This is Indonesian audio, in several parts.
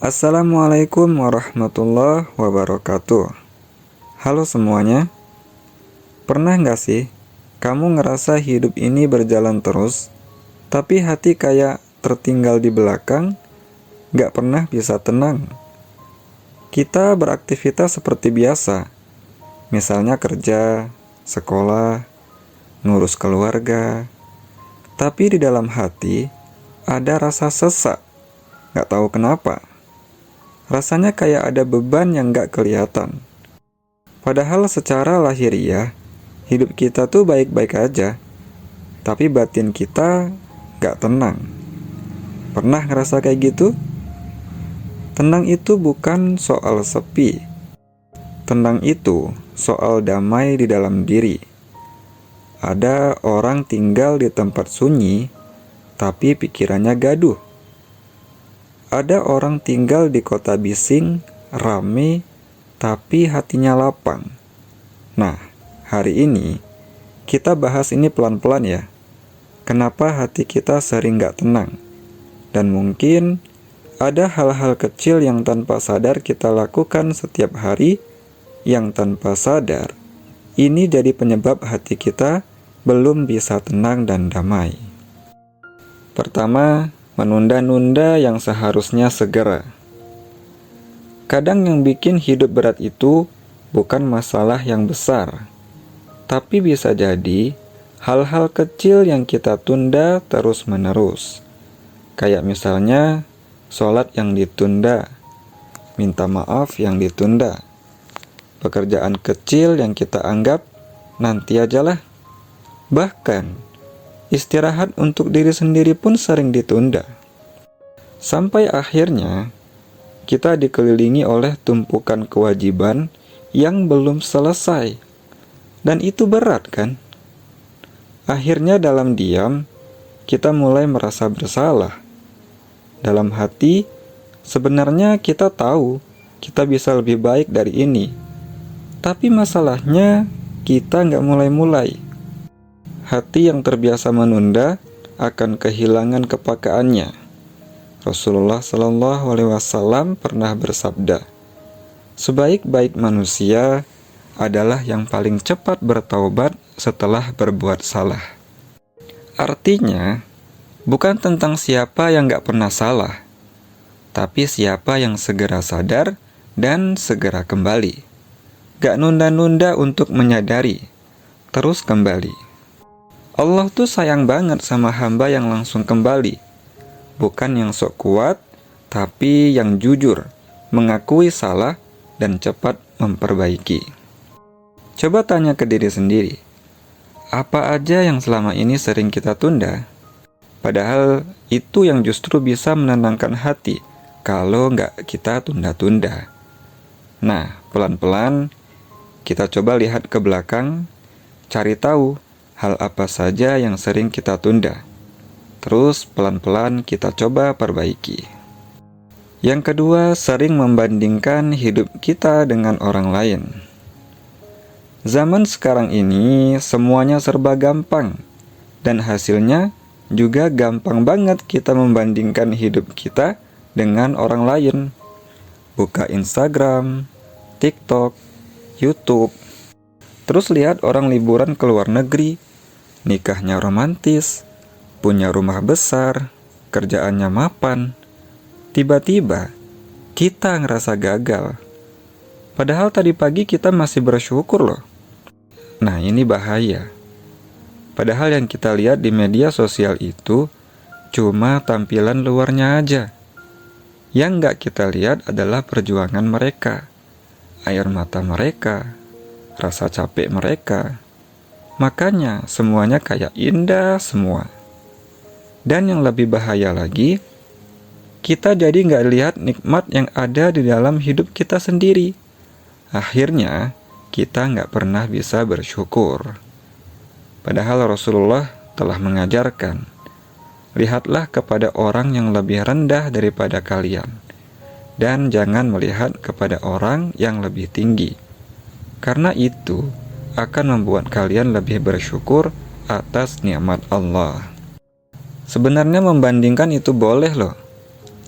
Assalamualaikum warahmatullahi wabarakatuh. Halo semuanya. Pernah nggak sih kamu ngerasa hidup ini berjalan terus, tapi hati kayak tertinggal di belakang, nggak pernah bisa tenang? Kita beraktivitas seperti biasa, misalnya kerja, sekolah, ngurus keluarga, tapi di dalam hati ada rasa sesak, nggak tahu kenapa. Rasanya kayak ada beban yang gak kelihatan. Padahal secara lahiriah, hidup kita tuh baik-baik aja. Tapi batin kita gak tenang. Pernah ngerasa kayak gitu? Tenang itu bukan soal sepi. Tenang itu soal damai di dalam diri. Ada orang tinggal di tempat sunyi, tapi pikirannya gaduh. Ada orang tinggal di kota bising, rame, tapi hatinya lapang. Nah, hari ini kita bahas ini pelan-pelan ya. Kenapa hati kita sering gak tenang? Dan mungkin ada hal-hal kecil yang tanpa sadar kita lakukan setiap hari, yang tanpa sadar ini jadi penyebab hati kita belum bisa tenang dan damai. Pertama, menunda-nunda yang seharusnya segera. Kadang yang bikin hidup berat itu bukan masalah yang besar, tapi bisa jadi hal-hal kecil yang kita tunda terus-menerus. Kayak misalnya sholat yang ditunda, minta maaf yang ditunda, pekerjaan kecil yang kita anggap nanti ajalah. Bahkan istirahat untuk diri sendiri pun sering ditunda. Sampai akhirnya, kita dikelilingi oleh tumpukan kewajiban yang belum selesai. Dan itu berat kan? Akhirnya dalam diam, kita mulai merasa bersalah. Dalam hati, sebenarnya kita tahu kita bisa lebih baik dari ini. Tapi masalahnya, kita nggak mulai-mulai. Hati yang terbiasa menunda akan kehilangan kepekaannya. Rasulullah Shallallahu Alaihi Wasallam pernah bersabda, sebaik-baik manusia adalah yang paling cepat bertaubat setelah berbuat salah. Artinya, bukan tentang siapa yang gak pernah salah, tapi siapa yang segera sadar dan segera kembali. Gak nunda-nunda untuk menyadari, terus kembali. Allah tuh sayang banget sama hamba yang langsung kembali. Bukan yang sok kuat, tapi yang jujur, mengakui salah, dan cepat memperbaiki. Coba tanya ke diri sendiri, apa aja yang selama ini sering kita tunda? Padahal itu yang justru bisa menenangkan hati, kalau nggak kita tunda-tunda. Nah, pelan-pelan, kita coba lihat ke belakang, cari tahu, hal apa saja yang sering kita tunda. Terus pelan-pelan kita coba perbaiki. Yang kedua, sering membandingkan hidup kita dengan orang lain. Zaman sekarang ini semuanya serba gampang, dan hasilnya juga gampang banget kita membandingkan hidup kita dengan orang lain. Buka Instagram, TikTok, YouTube, terus lihat orang liburan ke luar negeri, nikahnya romantis, punya rumah besar, kerjaannya mapan. Tiba-tiba, kita ngerasa gagal. Padahal tadi pagi kita masih bersyukur loh. Nah, ini bahaya. Padahal yang kita lihat di media sosial itu cuma tampilan luarnya aja. Yang nggak kita lihat adalah perjuangan mereka, air mata mereka, rasa capek mereka. Makanya semuanya kayak indah semua. Dan yang lebih bahaya lagi, kita jadi nggak lihat nikmat yang ada di dalam hidup kita sendiri. Akhirnya kita nggak pernah bisa bersyukur. Padahal Rasulullah telah mengajarkan, lihatlah kepada orang yang lebih rendah daripada kalian, dan jangan melihat kepada orang yang lebih tinggi. Karena itu akan membuat kalian lebih bersyukur atas nikmat Allah. Sebenarnya membandingkan itu boleh loh,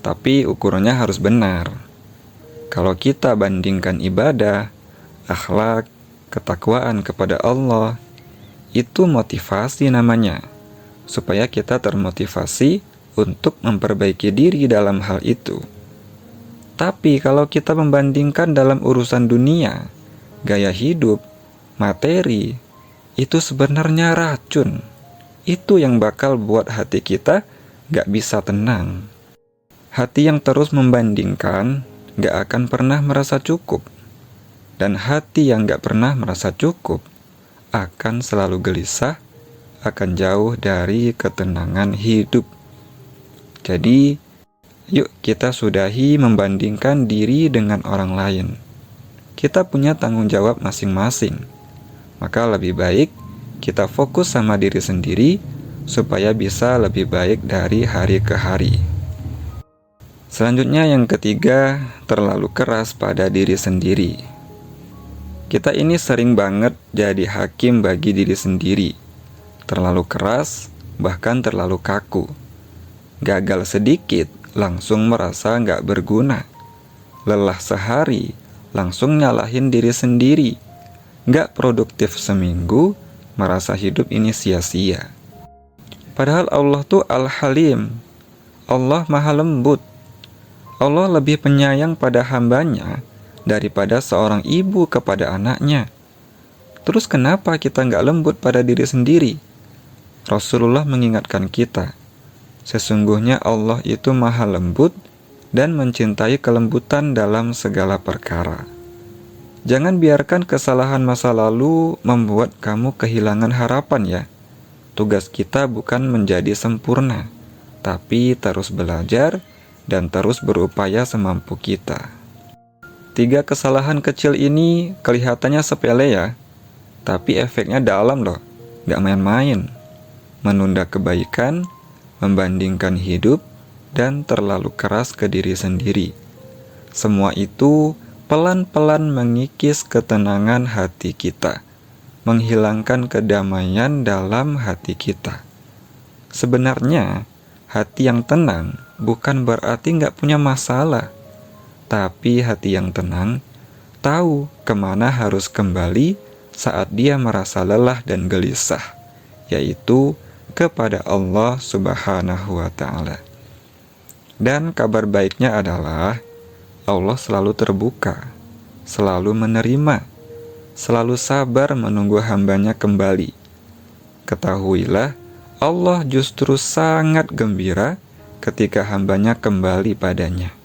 tapi ukurannya harus benar. Kalau kita bandingkan ibadah, akhlak, ketakwaan kepada Allah, itu motivasi namanya, supaya kita termotivasi untuk memperbaiki diri dalam hal itu. Tapi kalau kita membandingkan dalam urusan dunia, gaya hidup, materi, itu sebenarnya racun. Itu yang bakal buat hati kita gak bisa tenang. Hati yang terus membandingkan gak akan pernah merasa cukup. Dan hati yang gak pernah merasa cukup akan selalu gelisah, akan jauh dari ketenangan hidup. Jadi, yuk kita sudahi membandingkan diri dengan orang lain. Kita punya tanggung jawab masing-masing. Maka lebih baik kita fokus sama diri sendiri supaya bisa lebih baik dari hari ke hari. Selanjutnya yang ketiga, terlalu keras pada diri sendiri. Kita ini sering banget jadi hakim bagi diri sendiri. Terlalu keras, bahkan terlalu kaku. Gagal sedikit, langsung merasa nggak berguna. Lelah sehari, langsung nyalahin diri sendiri. Nggak produktif seminggu, merasa hidup ini sia-sia. Padahal Allah tuh Al-Halim. Allah Maha Lembut. Allah lebih penyayang pada hambanya daripada seorang ibu kepada anaknya. Terus kenapa kita nggak lembut pada diri sendiri? Rasulullah mengingatkan kita, sesungguhnya Allah itu maha lembut dan mencintai kelembutan dalam segala perkara. Jangan biarkan kesalahan masa lalu membuat kamu kehilangan harapan ya. Tugas kita bukan menjadi sempurna, tapi terus belajar dan terus berupaya semampu kita. 3 kesalahan kecil ini kelihatannya sepele ya, tapi efeknya dalam loh, gak main-main. Menunda kebaikan, membandingkan hidup, dan terlalu keras ke diri sendiri. Semua itu pelan-pelan mengikis ketenangan hati kita, menghilangkan kedamaian dalam hati kita. Sebenarnya, hati yang tenang bukan berarti nggak punya masalah, tapi hati yang tenang tahu kemana harus kembali saat dia merasa lelah dan gelisah, yaitu kepada Allah Subhanahu wa Ta'ala. Dan kabar baiknya adalah Allah selalu terbuka, selalu menerima, selalu sabar menunggu hambanya kembali. Ketahuilah, Allah justru sangat gembira ketika hambanya kembali padanya.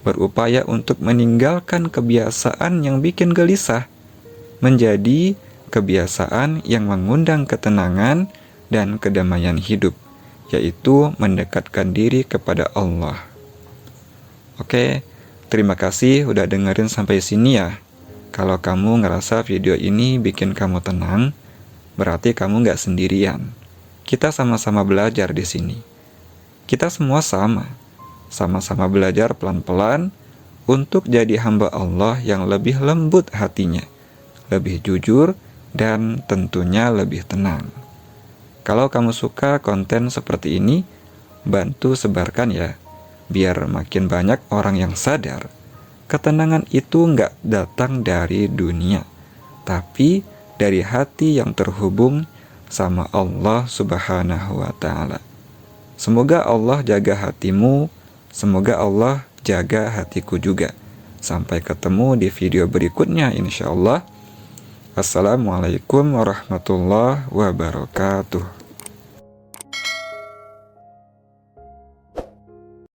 Berupaya untuk meninggalkan kebiasaan yang bikin gelisah, menjadi kebiasaan yang mengundang ketenangan dan kedamaian hidup, yaitu mendekatkan diri kepada Allah. Oke, terima kasih udah dengerin sampai sini ya. Kalau kamu ngerasa video ini bikin kamu tenang, berarti kamu nggak sendirian. Kita sama-sama belajar di sini. Kita semua sama-sama belajar pelan-pelan untuk jadi hamba Allah yang lebih lembut hatinya, lebih jujur, dan tentunya lebih tenang. Kalau kamu suka konten seperti ini, bantu sebarkan ya, biar makin banyak orang yang sadar ketenangan itu nggak datang dari dunia, tapi dari hati yang terhubung sama Allah Subhanahu wa Ta'ala. Semoga Allah jaga hatimu, semoga Allah jaga hatiku juga. Sampai ketemu di video berikutnya insya Allah. Assalamualaikum warahmatullahi wabarakatuh.